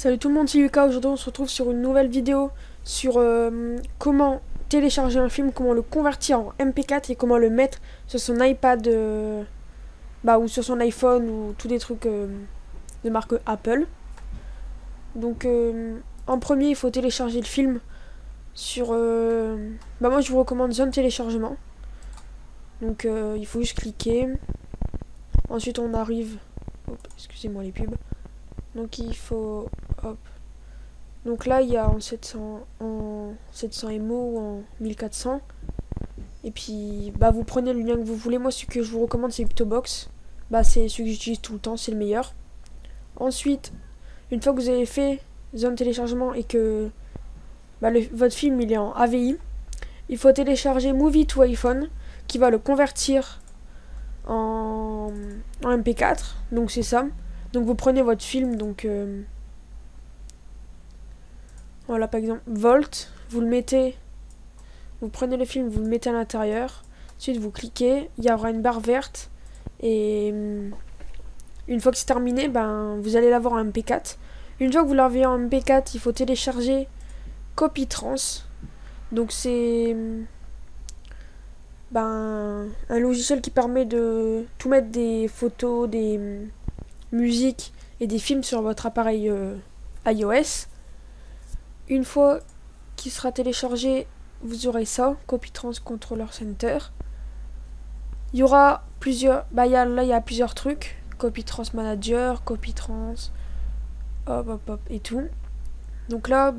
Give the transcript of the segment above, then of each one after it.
Salut tout le monde, c'est Lucas. Aujourd'hui on se retrouve sur une nouvelle vidéo sur comment télécharger un film, comment le convertir en MP4 et comment le mettre sur son iPad ou sur son iPhone ou tous des trucs de marque Apple. Donc en premier il faut télécharger le film sur... moi je vous recommande Zone Téléchargement. Donc il faut juste cliquer. Ensuite on arrive... excusez-moi les pubs. Donc il faut... hop. Donc là il y a en 700 MO ou en 1400. Et puis vous prenez le lien que vous voulez. Moi ce que je vous recommande c'est Ptobox. C'est celui que j'utilise tout le temps, c'est le meilleur. Ensuite, une fois que vous avez fait zone téléchargement et que votre film il est en AVI, il faut télécharger Movie to iPhone qui va le convertir en MP4. Donc c'est ça. Donc vous prenez votre film, donc voilà par exemple Volt, vous le mettez, vous prenez le film, vous le mettez à l'intérieur, ensuite vous cliquez, il y aura une barre verte et une fois que c'est terminé, vous allez l'avoir en MP4. Une fois que vous l'avez en MP4, il faut télécharger CopyTrans. Donc c'est un logiciel qui permet de tout mettre des photos, des musique et des films sur votre appareil iOS. Une fois qu'il sera téléchargé, vous aurez ça, CopyTrans Controller Center. Il y aura plusieurs, il y a plusieurs trucs, CopyTrans Manager, CopyTrans, et tout. Donc là,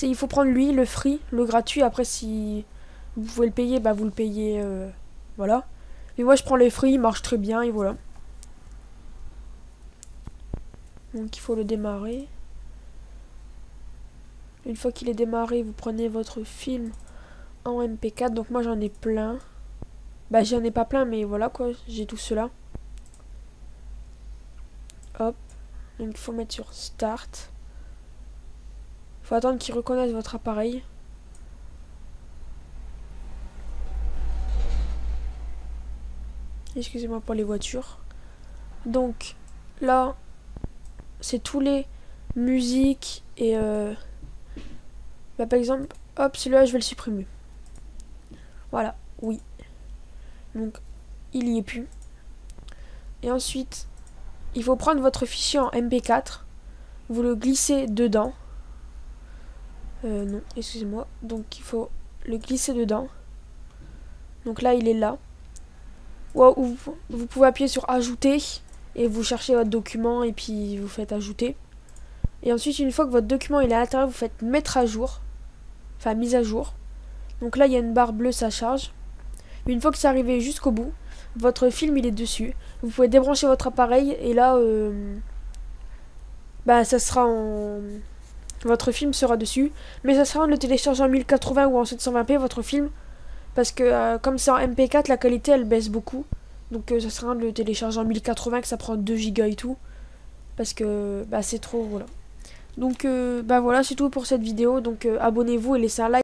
il faut prendre lui, le free, le gratuit. Après, si vous pouvez le payer, vous le payez, voilà. Mais moi, je prends le free, il marche très bien et voilà. Donc il faut le démarrer. Une fois qu'il est démarré, vous prenez votre film en MP4. Donc moi j'en ai plein. J'en ai pas plein, mais voilà quoi, j'ai tout cela. Hop. Donc il faut mettre sur Start. Il faut attendre qu'il reconnaisse votre appareil. Excusez-moi pour les voitures. Donc là, c'est tous les musiques et par exemple, hop, celui-là je vais le supprimer. Voilà, oui. Donc il y est plus. Et ensuite, il faut prendre votre fichier en MP4, vous le glissez dedans. Non, excusez-moi. Donc il faut le glisser dedans. Donc là, il est là. Ou vous pouvez appuyer sur ajouter et vous cherchez votre document et puis vous faites ajouter. Et ensuite, une fois que votre document il est à l'intérieur, vous faites mettre à jour. Enfin, mise à jour. Donc là, il y a une barre bleue, ça charge. Une fois que c'est arrivé jusqu'au bout, votre film il est dessus. Vous pouvez débrancher votre appareil et là, ça sera en... Votre film sera dessus. Mais ça sera de le télécharger en 1080 ou en 720p, votre film. Parce que comme c'est en MP4, la qualité elle baisse beaucoup. Donc ça sera de le télécharger en 1080, que ça prend 2 Go et tout. Parce que c'est trop, voilà. Donc voilà, c'est tout pour cette vidéo. Donc abonnez-vous et laissez un like.